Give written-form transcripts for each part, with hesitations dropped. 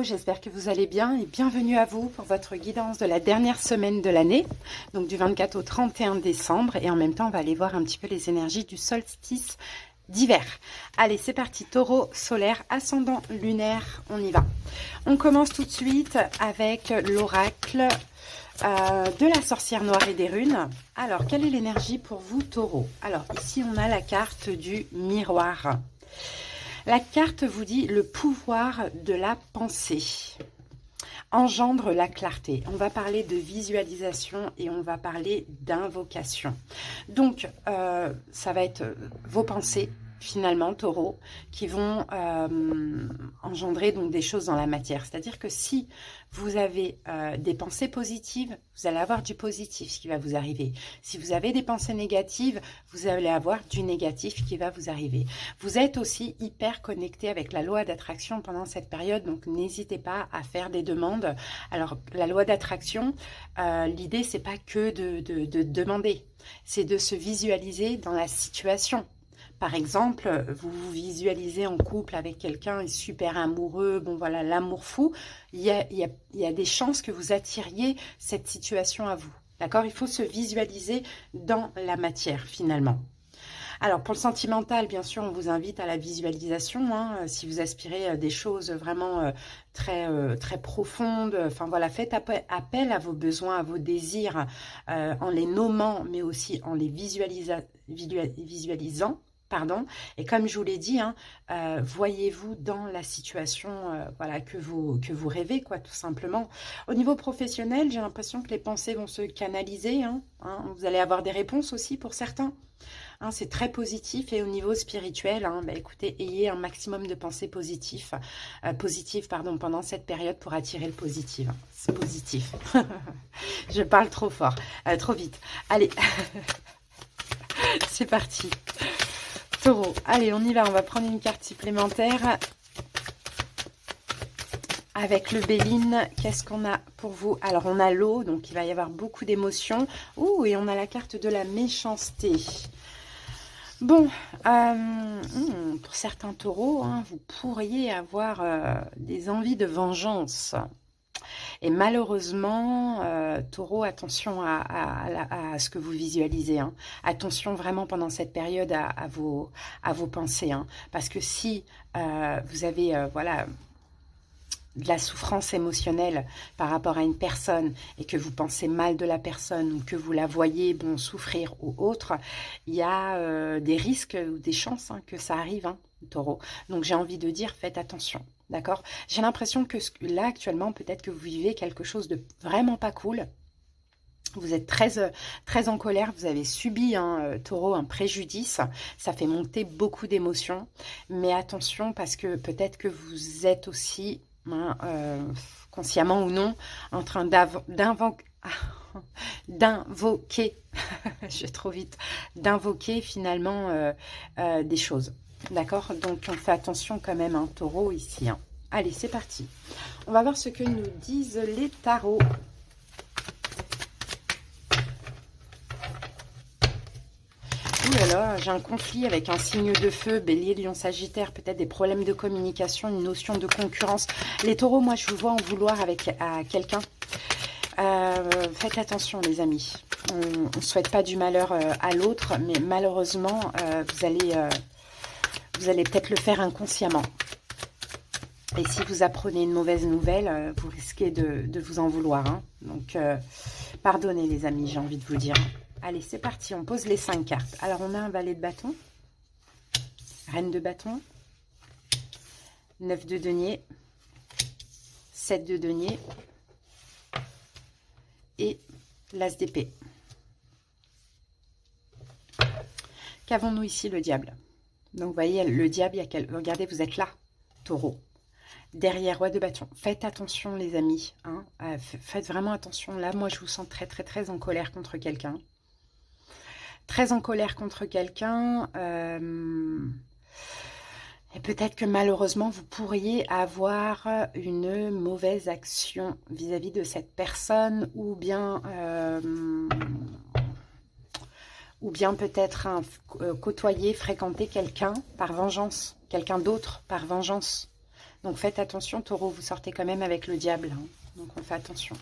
Taureau, j'espère que vous allez bien et bienvenue à vous pour votre guidance de la dernière semaine de l'année, donc du 24 au 31 décembre. Et en même temps, on va aller voir un petit peu les énergies du solstice d'hiver. Allez, c'est parti, Taureau, solaire, ascendant lunaire, on y va. On commence tout de suite avec l'oracle de la sorcière noire et des runes. Alors, quelle est l'énergie pour vous, Taureau? Alors, ici, on a la carte du miroir. La carte vous dit le pouvoir de la pensée engendre la clarté. On va parler de visualisation et on va parler d'invocation. Donc, ça va être vos pensées, finalement, Taureau, qui vont engendrer donc des choses dans la matière. C'est-à-dire que si vous avez des pensées positives, vous allez avoir du positif qui va vous arriver. Si vous avez des pensées négatives, vous allez avoir du négatif qui va vous arriver. Vous êtes aussi hyper connecté avec la loi d'attraction pendant cette période, donc n'hésitez pas à faire des demandes. Alors, la loi d'attraction, l'idée, c'est pas que de demander, c'est de se visualiser dans la situation. Par exemple, vous vous visualisez en couple avec quelqu'un super amoureux, bon voilà, l'amour fou, il y a des chances que vous attiriez cette situation à vous. D'accord? Il faut se visualiser dans la matière finalement. Alors pour le sentimental, bien sûr, on vous invite à la visualisation, hein, si vous aspirez à des choses vraiment très profondes. Enfin voilà, faites appel à vos besoins, à vos désirs, en les nommant, mais aussi en les visualisant. Pardon. Et comme je vous l'ai dit, hein, voyez-vous dans la situation voilà, que vous rêvez, quoi, tout simplement. Au niveau professionnel, j'ai l'impression que les pensées vont se canaliser. Hein. Vous allez avoir des réponses aussi pour certains. Hein, c'est très positif. Et au niveau spirituel, hein, bah, écoutez, ayez un maximum de pensées positives, pendant cette période pour attirer le positif. C'est positif. Je parle trop fort, trop vite. Allez, c'est parti. Taureau, allez, on y va, on va prendre une carte supplémentaire avec le Béline. Qu'est-ce qu'on a pour vous? Alors, on a l'eau, donc il va y avoir beaucoup d'émotions. Ouh, et on a la carte de la méchanceté. Bon, pour certains taureaux, hein, vous pourriez avoir des envies de vengeance. Et malheureusement, Taureau, attention à ce que vous visualisez. Hein. Attention vraiment pendant cette période à vos pensées. Hein. Parce que si vous avez voilà, de la souffrance émotionnelle par rapport à une personne et que vous pensez mal de la personne ou que vous la voyez bon, souffrir ou autre, il y a des risques ou des chances hein, que ça arrive, hein, Taureau. Donc j'ai envie de dire, faites attention. D'accord? J'ai l'impression que là, actuellement, peut-être que vous vivez quelque chose de vraiment pas cool. Vous êtes très en colère. Vous avez subi, hein, Taureau, un préjudice. Ça fait monter beaucoup d'émotions. Mais attention, parce que peut-être que vous êtes aussi, hein, consciemment ou non, en train d'invoquer, je vais trop vite, d'invoquer finalement des choses. D'accord? Donc, on fait attention quand même, hein, Taureau, ici. Hein. Allez, c'est parti. On va voir ce que nous disent les tarots. Ouh là là, j'ai un conflit avec un signe de feu, Bélier, Lion, Sagittaire, peut-être des problèmes de communication, une notion de concurrence. Les taureaux, moi, je vous vois en vouloir à quelqu'un. Faites attention, les amis. On ne souhaite pas du malheur à l'autre, mais malheureusement, vous allez peut-être le faire inconsciemment. Et si vous apprenez une mauvaise nouvelle, vous risquez de vous en vouloir. Hein. Donc, pardonnez les amis, j'ai envie de vous dire. Allez, c'est parti, on pose les 5 cartes. Alors, on a un valet de bâton, reine de bâton, 9 de denier, 7 de denier et l'as d'épée. Qu'avons-nous ici, le diable? Donc, vous voyez, le diable, regardez, vous êtes là, Taureau. Derrière, roi de bâton. Faites attention, les amis. Hein. Faites vraiment attention. Là, moi, je vous sens très en colère contre quelqu'un. Très en colère contre quelqu'un. Et peut-être que malheureusement, vous pourriez avoir une mauvaise action vis-à-vis de cette personne ou bien peut-être côtoyer, fréquenter quelqu'un par vengeance, quelqu'un d'autre par vengeance. Donc faites attention, taureau, vous sortez quand même avec le diable, hein. Donc on fait attention.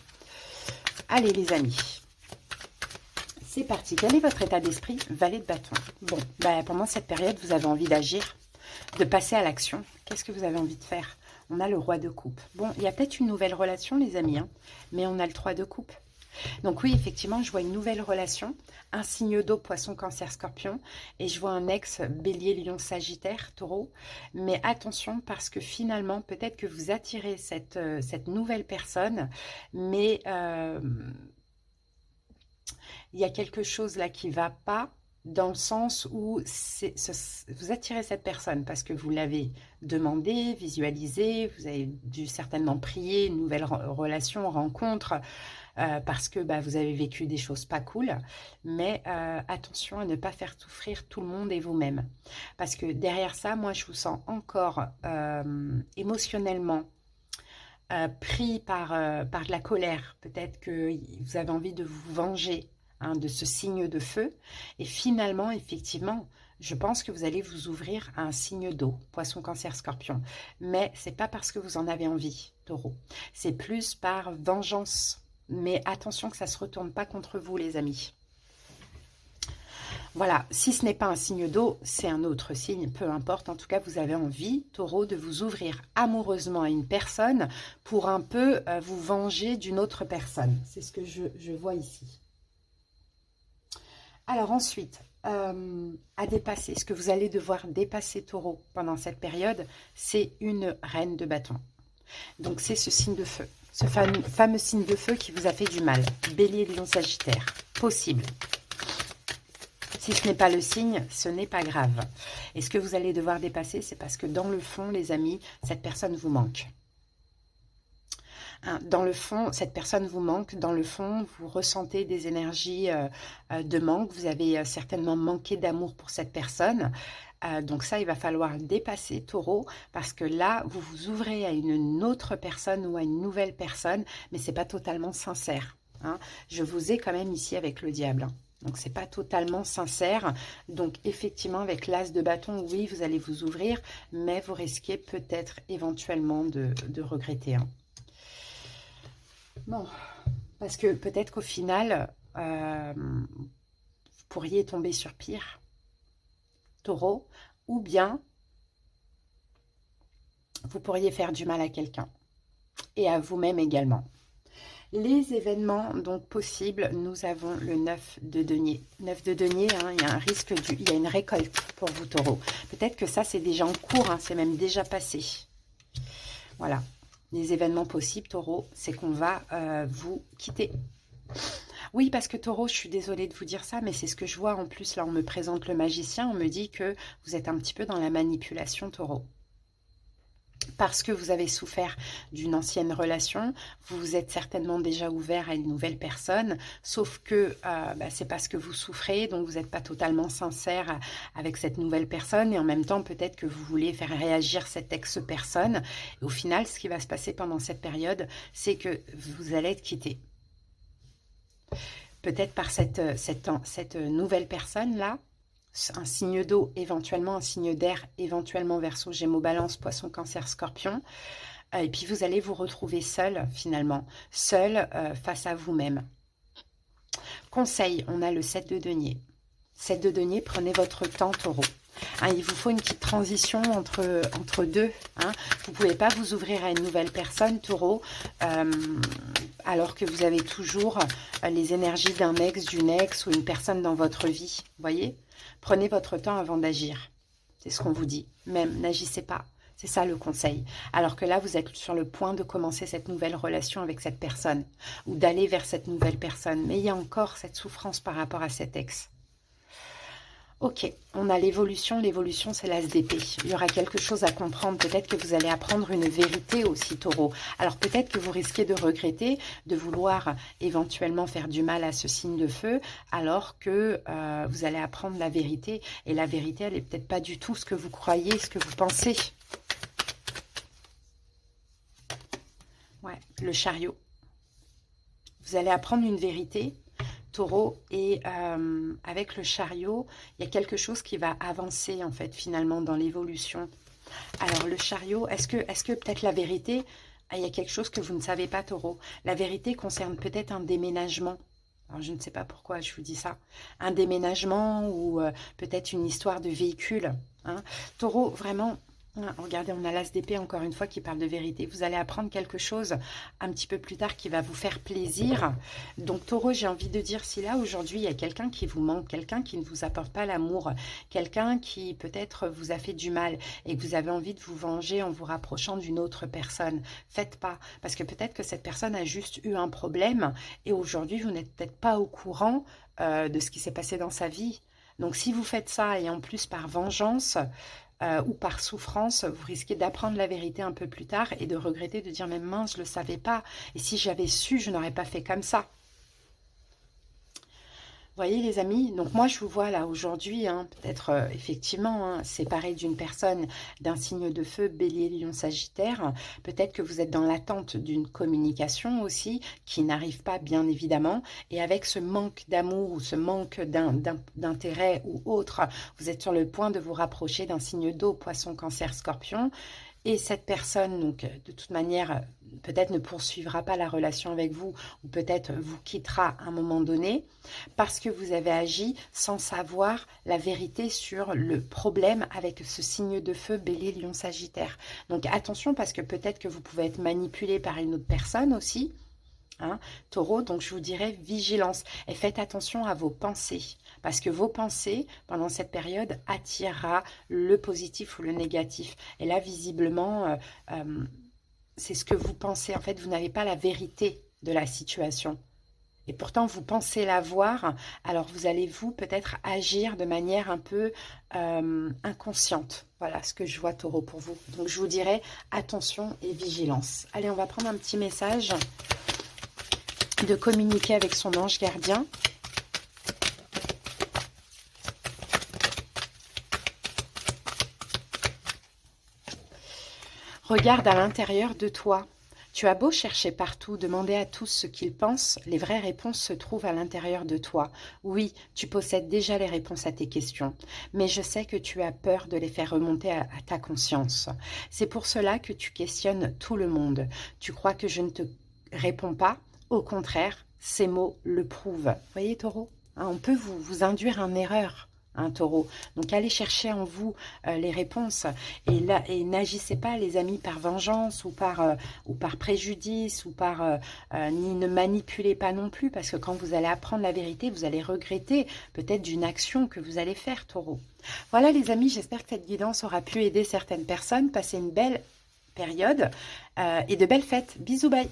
Allez les amis, c'est parti. Quel est votre état d'esprit? Valet de bâton. Bon, pendant cette période, vous avez envie d'agir, de passer à l'action. Qu'est-ce que vous avez envie de faire? On a le roi de coupe. Bon, il y a peut-être une nouvelle relation les amis, hein, mais on a le 3 de coupe. Donc oui, effectivement, je vois une nouvelle relation, un signe d'eau, poisson, cancer, scorpion, et je vois un ex, bélier, lion, sagittaire, taureau. Mais attention, parce que finalement, peut-être que vous attirez cette nouvelle personne, mais il y a quelque chose là qui ne va pas, dans le sens où vous attirez cette personne parce que vous l'avez demandé, visualisé, vous avez dû certainement prier, une nouvelle relation, rencontre, parce que vous avez vécu des choses pas cool, mais attention à ne pas faire souffrir tout le monde et vous-même. Parce que derrière ça, moi je vous sens encore émotionnellement pris par de la colère. Peut-être que vous avez envie de vous venger, hein, de ce signe de feu. Et finalement, effectivement, je pense que vous allez vous ouvrir à un signe d'eau, poisson, cancer, scorpion. Mais c'est pas parce que vous en avez envie, taureau. C'est plus par vengeance. Mais attention que ça ne se retourne pas contre vous, les amis. Voilà, si ce n'est pas un signe d'eau, c'est un autre signe, peu importe. En tout cas, vous avez envie, taureau, de vous ouvrir amoureusement à une personne pour un peu vous venger d'une autre personne. C'est ce que je vois ici. Alors ensuite, à dépasser, ce que vous allez devoir dépasser, taureau, pendant cette période, c'est une reine de bâton. Donc c'est ce signe de feu. Ce fameux signe de feu qui vous a fait du mal. Bélier, lion, sagittaire. Possible. Si ce n'est pas le signe, ce n'est pas grave. Et ce que vous allez devoir dépasser, c'est parce que dans le fond, les amis, cette personne vous manque. Hein, dans le fond, cette personne vous manque. Dans le fond, vous ressentez des énergies de manque. Vous avez certainement manqué d'amour pour cette personne. Donc ça, il va falloir le dépasser, taureau, parce que là, vous vous ouvrez à une autre personne ou à une nouvelle personne, mais c'est pas totalement sincère, hein. Je vous ai quand même ici avec le diable, hein. Donc c'est pas totalement sincère. Donc effectivement, avec l'as de bâton, oui, vous allez vous ouvrir, mais vous risquez peut-être éventuellement de regretter, hein. Bon, parce que peut-être qu'au final, vous pourriez tomber sur pire, taureau, ou bien vous pourriez faire du mal à quelqu'un et à vous-même également. Les événements donc possibles, nous avons le 9 de denier. 9 de denier, hein, il y a un risque, il y a une récolte pour vous, taureau. Peut-être que ça, c'est déjà en cours, hein, c'est même déjà passé. Voilà, les événements possibles, taureau, c'est qu'on va vous quitter. Oui, parce que taureau, je suis désolée de vous dire ça, mais c'est ce que je vois en plus. Là, on me présente le magicien, on me dit que vous êtes un petit peu dans la manipulation, taureau. Parce que vous avez souffert d'une ancienne relation, vous vous êtes certainement déjà ouvert à une nouvelle personne, sauf que c'est parce que vous souffrez, donc vous n'êtes pas totalement sincère avec cette nouvelle personne, et en même temps, peut-être que vous voulez faire réagir cette ex-personne. Au final, ce qui va se passer pendant cette période, c'est que vous allez être quitté. Peut-être par cette nouvelle personne-là, un signe d'eau, éventuellement un signe d'air, éventuellement Verseau, Gémeaux, Balance, Poisson, Cancer, Scorpion. Et puis vous allez vous retrouver seul, finalement, seul face à vous-même. Conseil, on a le 7 de denier. 7 de denier, prenez votre temps, taureau. Hein, il vous faut une petite transition entre deux. Hein. Vous ne pouvez pas vous ouvrir à une nouvelle personne, taureau, alors que vous avez toujours les énergies d'un ex, d'une ex ou une personne dans votre vie. Vous voyez ? Prenez votre temps avant d'agir. C'est ce qu'on vous dit. Même, n'agissez pas. C'est ça le conseil. Alors que là, vous êtes sur le point de commencer cette nouvelle relation avec cette personne ou d'aller vers cette nouvelle personne. Mais il y a encore cette souffrance par rapport à cet ex. Ok, on a l'évolution. L'évolution, c'est l'as d'épée. Il y aura quelque chose à comprendre. Peut-être que vous allez apprendre une vérité aussi, taureau. Alors peut-être que vous risquez de regretter, de vouloir éventuellement faire du mal à ce signe de feu, alors que vous allez apprendre la vérité. Et la vérité, elle n'est peut-être pas du tout ce que vous croyez, ce que vous pensez. Ouais, le chariot. Vous allez apprendre une vérité, taureau, et avec le chariot, il y a quelque chose qui va avancer en fait finalement dans l'évolution. Alors, le chariot, est-ce que peut-être la vérité, il y a quelque chose que vous ne savez pas, Taureau. La vérité concerne peut-être un déménagement. Alors, je ne sais pas pourquoi je vous dis ça. Un déménagement ou peut-être une histoire de véhicule. Hein. Taureau, vraiment, hein, regardez, on a l'as d'épée encore une fois qui parle de vérité. Vous allez apprendre quelque chose un petit peu plus tard qui va vous faire plaisir. Donc, Taureau, j'ai envie de dire, si là, aujourd'hui, il y a quelqu'un qui vous manque, quelqu'un qui ne vous apporte pas l'amour, quelqu'un qui peut-être vous a fait du mal et que vous avez envie de vous venger en vous rapprochant d'une autre personne, faites pas. Parce que peut-être que cette personne a juste eu un problème et aujourd'hui, vous n'êtes peut-être pas au courant de ce qui s'est passé dans sa vie. Donc, si vous faites ça et en plus par vengeance, ou par souffrance, vous risquez d'apprendre la vérité un peu plus tard et de regretter, de dire mais mince, je ne le savais pas. Et si j'avais su, je n'aurais pas fait comme ça. Vous voyez les amis, donc moi je vous vois là aujourd'hui, hein, peut-être effectivement hein, séparé d'une personne d'un signe de feu, bélier, lion, sagittaire. Peut-être que vous êtes dans l'attente d'une communication aussi, qui n'arrive pas bien évidemment. Et avec ce manque d'amour ou ce manque d'intérêt ou autre, vous êtes sur le point de vous rapprocher d'un signe d'eau, poisson, cancer, scorpion. Et cette personne, donc, de toute manière, peut-être ne poursuivra pas la relation avec vous ou peut-être vous quittera à un moment donné parce que vous avez agi sans savoir la vérité sur le problème avec ce signe de feu Bélier, Lion, Sagittaire. Donc, attention parce que peut-être que vous pouvez être manipulé par une autre personne aussi. Hein, Taureau, donc je vous dirais vigilance et faites attention à vos pensées parce que vos pensées pendant cette période attirera le positif ou le négatif et là visiblement c'est ce que vous pensez en fait, vous n'avez pas la vérité de la situation et pourtant vous pensez l'avoir, alors vous allez vous peut-être agir de manière un peu inconsciente. Voilà ce que je vois Taureau pour vous, donc je vous dirais attention et vigilance. Allez, on va prendre un petit message de communiquer avec son ange gardien. Regarde à l'intérieur de toi. Tu as beau chercher partout, demander à tous ce qu'ils pensent, les vraies réponses se trouvent à l'intérieur de toi. Oui, tu possèdes déjà les réponses à tes questions, mais je sais que tu as peur de les faire remonter à ta conscience. C'est pour cela que tu questionnes tout le monde. Tu crois que je ne te réponds pas? Au contraire, ces mots le prouvent. Vous voyez, Taureau, hein, on peut vous induire en erreur, hein, Taureau. Donc, allez chercher en vous les réponses. Et n'agissez pas, les amis, par vengeance ou par préjudice, ni ne manipulez pas non plus, parce que quand vous allez apprendre la vérité, vous allez regretter peut-être d'une action que vous allez faire, Taureau. Voilà, les amis, j'espère que cette guidance aura pu aider certaines personnes. Passez une belle période et de belles fêtes. Bisous, bye.